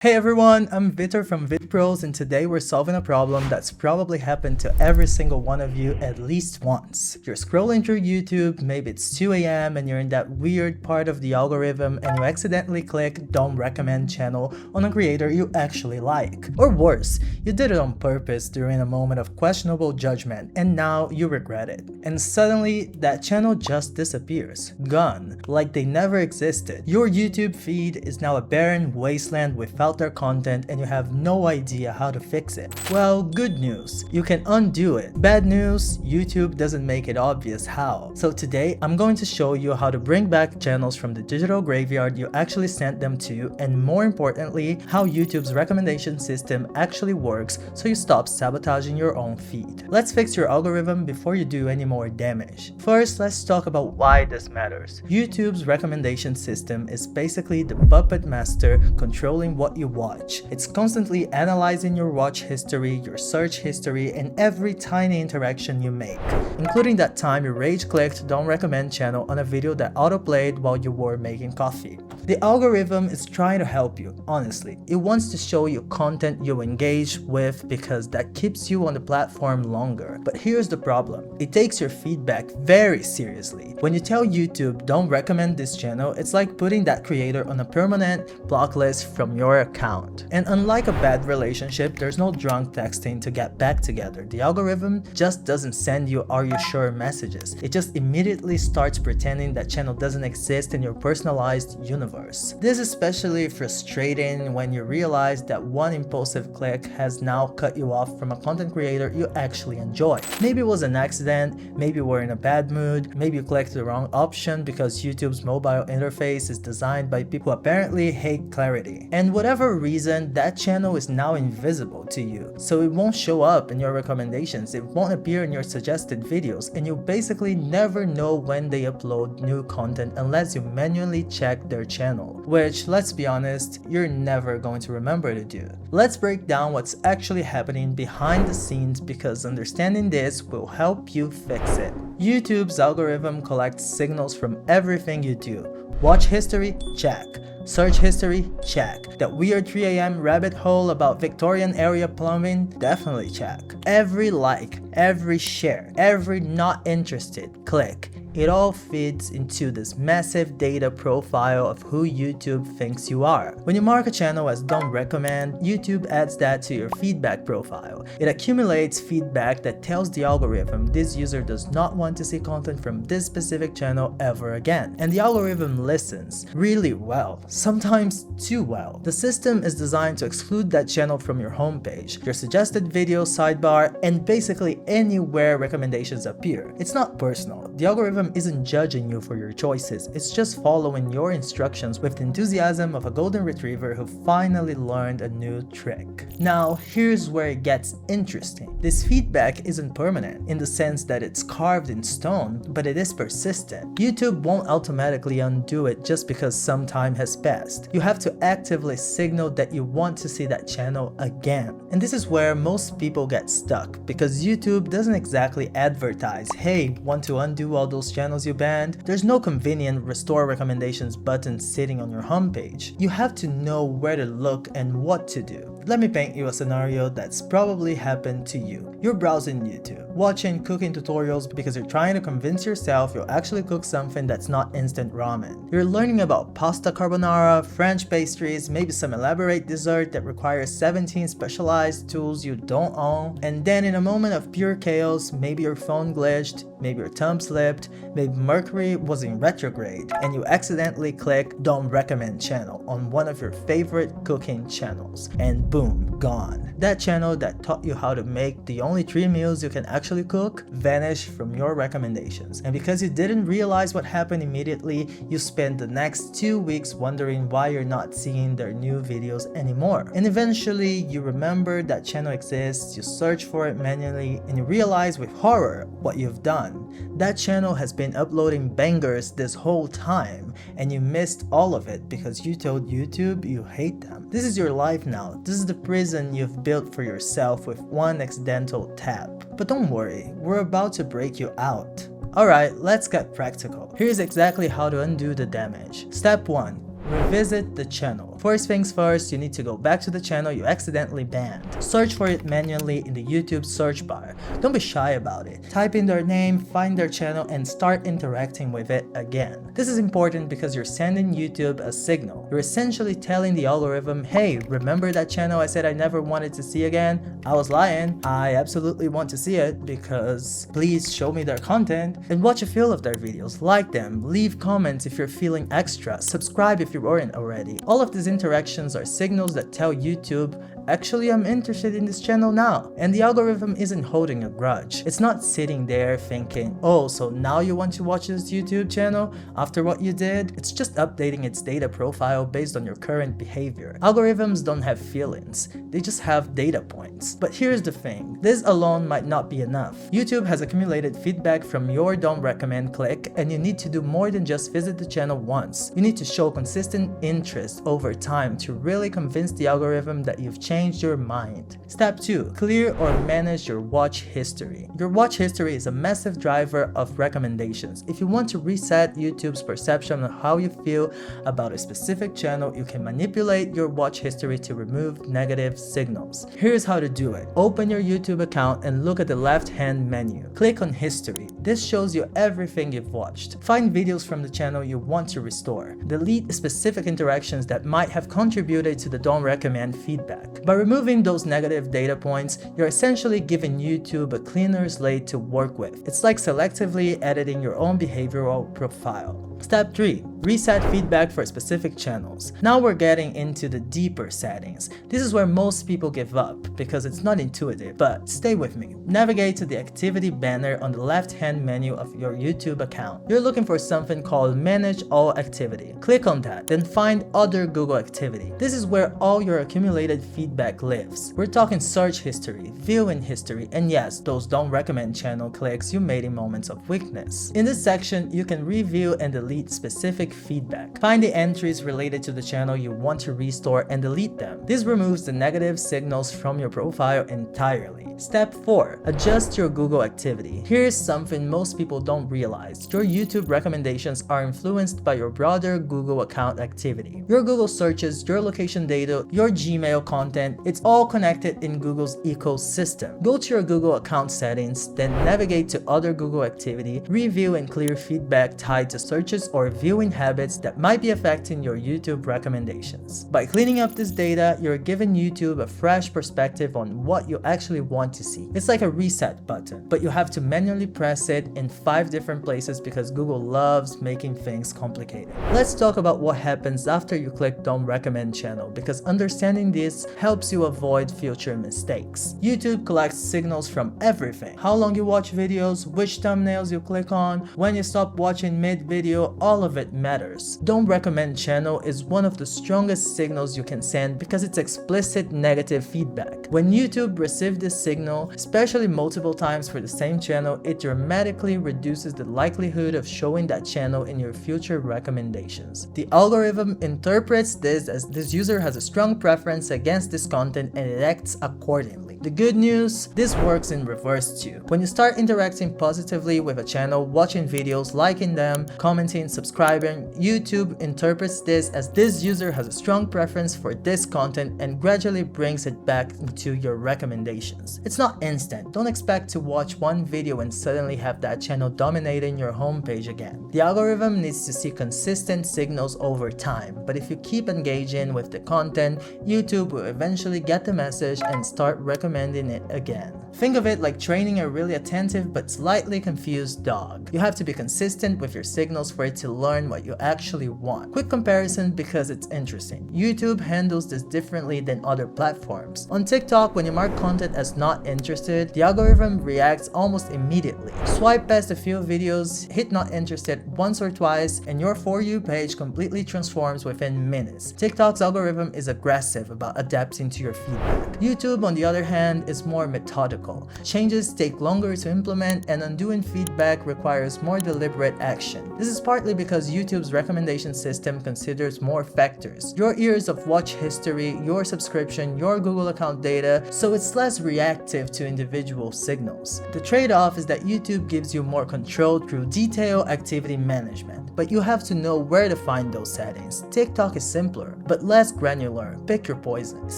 Hey everyone, I'm Vitor from Vidpros, and today we're solving a problem that's probably happened to every single one of you at least once. You're scrolling through YouTube, maybe it's 2 a.m. and you're in that weird part of the algorithm and you accidentally click Don't Recommend channel on a creator you actually like. Or worse, you did it on purpose during a moment of questionable judgment and now you regret it. And suddenly, that channel just disappears. Gone. Like they never existed. Your YouTube feed is now a barren wasteland without their content and you have no idea how to fix it. Well, good news, you can undo it. Bad news, YouTube doesn't make it obvious how. So today, I'm going to show you how to bring back channels from the digital graveyard you actually sent them to, and more importantly, how YouTube's recommendation system actually works so you stop sabotaging your own feed. Let's fix your algorithm before you do any more damage. First, let's talk about why this matters. YouTube's recommendation system is basically the puppet master controlling what you watch. It's constantly analyzing your watch history, your search history, and every tiny interaction you make, including that time you rage-clicked Don't Recommend channel on a video that autoplayed while you were making coffee. The algorithm is trying to help you, honestly. It wants to show you content you engage with because that keeps you on the platform longer. But here's the problem. It takes your feedback very seriously. When you tell YouTube don't recommend this channel, it's like putting that creator on a permanent block list from your account. And unlike a bad relationship, there's no drunk texting to get back together. The algorithm just doesn't send you "are you sure" messages. It just immediately starts pretending that channel doesn't exist in your personalized universe. This is especially frustrating when you realize that one impulsive click has now cut you off from a content creator you actually enjoy. Maybe it was an accident, maybe you were in a bad mood, maybe you clicked the wrong option because YouTube's mobile interface is designed by people who apparently hate clarity. And whatever reason, that channel is now invisible to you, so it won't show up in your recommendations, it won't appear in your suggested videos, and you basically never know when they upload new content unless you manually check their channel, which, let's be honest, you're never going to remember to do. Let's break down what's actually happening behind the scenes, because understanding this will help you fix it. YouTube's algorithm collects signals from everything you do. Watch history? Check. Search history? Check. That weird 3 a.m. rabbit hole about Victorian area plumbing? Definitely check. Every like, every share, every not interested click, it all feeds into this massive data profile of who YouTube thinks you are. When you mark a channel as don't recommend, YouTube adds that to your feedback profile. It accumulates feedback that tells the algorithm this user does not want to see content from this specific channel ever again. And the algorithm listens really well, sometimes too well. The system is designed to exclude that channel from your homepage, your suggested video sidebar, and basically anywhere recommendations appear. It's not personal. The algorithm isn't judging you for your choices, it's just following your instructions with the enthusiasm of a golden retriever who finally learned a new trick. Now, here's where it gets interesting. This feedback isn't permanent in the sense that it's carved in stone, but it is persistent. YouTube won't automatically undo it just because some time has passed. You have to actively signal that you want to see that channel again. And this is where most people get stuck, because YouTube doesn't exactly advertise, hey, want to undo all those channels you banned? There's no convenient restore recommendations button sitting on your homepage. You have to know where to look and what to do. Let me paint you a scenario that's probably happened to you. You're browsing YouTube, watching cooking tutorials because you're trying to convince yourself you'll actually cook something that's not instant ramen. You're learning about pasta carbonara, French pastries, maybe some elaborate dessert that requires 17 specialized tools you don't own, and then in a moment of pure chaos, maybe your phone glitched, maybe your thumb slipped, maybe Mercury was in retrograde, and you accidentally click Don't Recommend channel on one of your favorite cooking channels, and boom, gone. That channel that taught you how to make the only 3 meals you can actually cook vanished from your recommendations. And because you didn't realize what happened immediately, you spent the next 2 weeks wondering why you're not seeing their new videos anymore. And eventually, you remember that channel exists, you search for it manually, and you realize with horror what you've done. That channel has been uploading bangers this whole time, and you missed all of it because you told YouTube you hate them. This is your life now. This is the prison you've built for yourself with one accidental tap. But don't worry, we're about to break you out. Alright, let's get practical. Here's exactly how to undo the damage. Step 1. revisit the channel. First things first, you need to go back to the channel you accidentally banned. Search for it manually in the YouTube search bar. Don't be shy about it. Type in their name, find their channel, and start interacting with it again. This is important because you're sending YouTube a signal. You're essentially telling the algorithm, hey, remember that channel I said I never wanted to see again? I was lying. I absolutely want to see it because please show me their content and watch a few of their videos. Like them, leave comments if you're feeling extra, subscribe if you weren't already. All of these interactions are signals that tell YouTube, actually I'm interested in this channel now. And the algorithm isn't holding a grudge. It's not sitting there thinking, oh, so now you want to watch this YouTube channel after what you did? It's just updating its data profile based on your current behavior. Algorithms don't have feelings, they just have data points. But here's the thing, this alone might not be enough. YouTube has accumulated feedback from your don't recommend click, and you need to do more than just visit the channel once. You need to show consistent interest over time to really convince the algorithm that you've changed your mind. Step 2. Clear or manage your watch history. Your watch history is a massive driver of recommendations. If you want to reset YouTube's perception of how you feel about a specific channel, you can manipulate your watch history to remove negative signals. Here's how to do it. Open your YouTube account and look at the left-hand menu. Click on History. This shows you everything you've watched. Find videos from the channel you want to restore. Delete specific interactions that might have contributed to the don't recommend feedback. By removing those negative data points, you're essentially giving YouTube a cleaner slate to work with. It's like selectively editing your own behavioral profile. Step 3. Reset feedback for specific channels. Now we're getting into the deeper settings. This is where most people give up because it's not intuitive, but stay with me. Navigate to the activity banner on the left-hand menu of your YouTube account. You're looking for something called Manage All Activity. Click on that, then find Other Google Activity. This is where all your accumulated feedback lives. We're talking search history, viewing history, and yes, those don't recommend channel clicks you made in moments of weakness. In this section, you can review and delete specific feedback. Find the entries related to the channel you want to restore and delete them. This removes the negative signals from your profile entirely. Step 4. Adjust your Google activity. Here's something most people don't realize. Your YouTube recommendations are influenced by your broader Google account activity. Your Google searches, your location data, your Gmail content, it's all connected in Google's ecosystem. Go to your Google account settings, then navigate to Other Google Activity, review and clear feedback tied to searches or viewing habits that might be affecting your YouTube recommendations. By cleaning up this data, you're giving YouTube a fresh perspective on what you actually want to see. It's like a reset button, but you have to manually press it in 5 different places because Google loves making things complicated. Let's talk about what happens after you click Don't Recommend channel, because understanding this helps you avoid future mistakes. YouTube collects signals from everything: how long you watch videos, which thumbnails you click on, when you stop watching mid-video, all of it matters. Don't Recommend channel is one of the strongest signals you can send because it's explicit negative feedback. When YouTube receives this signal, especially multiple times for the same channel, it dramatically reduces the likelihood of showing that channel in your future recommendations. The algorithm interprets this as this user has a strong preference against this content and it acts accordingly. The good news, this works in reverse too. When you start interacting positively with a channel, watching videos, liking them, commenting, subscribing, YouTube interprets this as this user has a strong preference for this content and gradually brings it back into your recommendations. It's not instant. Don't expect to watch one video and suddenly have that channel dominating your homepage again. The algorithm needs to see consistent signals over time, but if you keep engaging with the content, YouTube will eventually get the message and start recommending it again. Think of it like training a really attentive but slightly confused dog. You have to be consistent with your signals for it to learn what you actually want. Quick comparison because it's interesting. YouTube handles this differently than other platforms. On TikTok, when you mark content as not interested, the algorithm reacts almost immediately. Swipe past a few videos, hit not interested once or twice, and your For You page completely transforms within minutes. TikTok's algorithm is aggressive about adapting to your feedback. YouTube, on the other hand, hand, is more methodical. Changes take longer to implement, and undoing feedback requires more deliberate action. This is partly because YouTube's recommendation system considers more factors: your years of watch history, your subscription, your Google account data, so it's less reactive to individual signals. The trade-off is that YouTube gives you more control through detailed activity management, but you have to know where to find those settings. TikTok is simpler, but less granular. Pick your poison.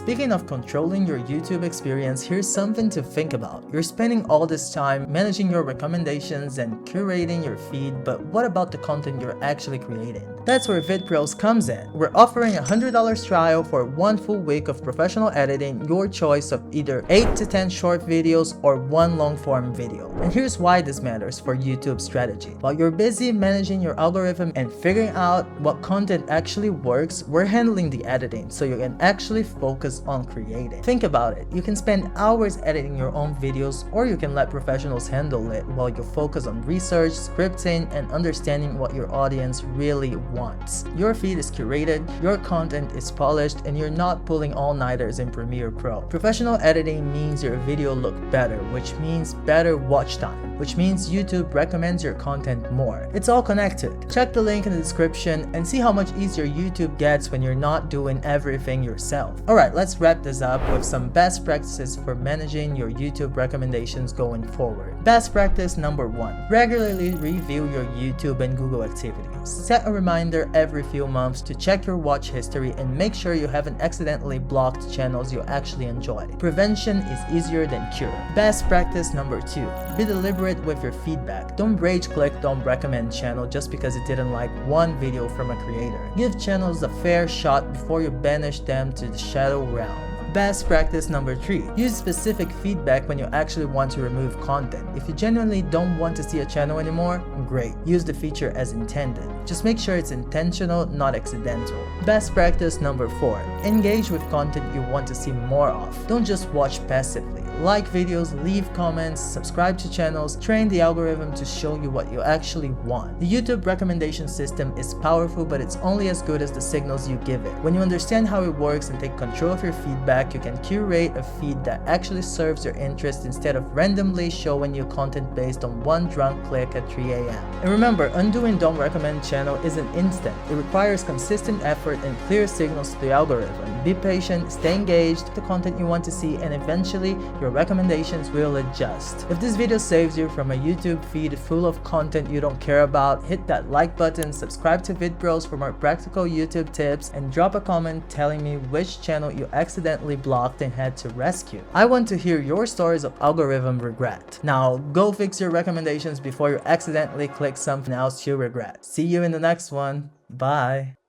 Speaking of controlling your YouTube experience, here's something to think about. You're spending all this time managing your recommendations and curating your feed, but what about the content you're actually creating? That's where Vidpros comes in. We're offering a $100 trial for 1 full week of professional editing, your choice of either 8 to 10 short videos or 1 long-form video. And here's why this matters for YouTube's strategy. While you're busy managing your algorithm and figuring out what content actually works, we're handling the editing so you can actually focus on creating. Think about it. You can spend hours editing your own videos, or you can let professionals handle it while you focus on research, scripting, and understanding what your audience really wants. Your feed is curated, your content is polished, and you're not pulling all-nighters in Premiere Pro. Professional editing means your video look better, which means better watch time, which means YouTube recommends your content more. It's all connected. Check the link in the description and see how much easier YouTube gets when you're not doing everything yourself. Alright, let's wrap this up with some best practices for managing your YouTube recommendations going forward. Best practice number 1. Regularly review your YouTube and Google activities. Set a reminder every few months to check your watch history and make sure you haven't accidentally blocked channels you actually enjoy. Prevention is easier than cure. Best practice number 2. Be deliberate with your feedback. Don't rage click don't recommend channel just because it didn't like one video from a creator. Give channels a fair shot before you banish them to the shadow realm. Best practice number 3. Use specific feedback when you actually want to remove content. If you genuinely don't want to see a channel anymore, great. Use the feature as intended. Just make sure it's intentional, not accidental. Best practice number 4. Engage with content you want to see more of. Don't just watch passively. Like videos, leave comments, subscribe to channels, train the algorithm to show you what you actually want. The YouTube recommendation system is powerful, but it's only as good as the signals you give it. When you understand how it works and take control of your feedback, you can curate a feed that actually serves your interest instead of randomly showing you content based on one drunk click at 3 a.m. And remember, undoing don't recommend channel isn't instant. It requires consistent effort and clear signals to the algorithm. Be patient, stay engaged with the content you want to see, and eventually your recommendations will adjust. If this video saves you from a YouTube feed full of content you don't care about, hit that like button, subscribe to Vidpros for more practical YouTube tips, and drop a comment telling me which channel you accidentally blocked and had to rescue. I want to hear your stories of algorithm regret. Now go fix your recommendations before you accidentally click something else you regret. See you in the next one. Bye.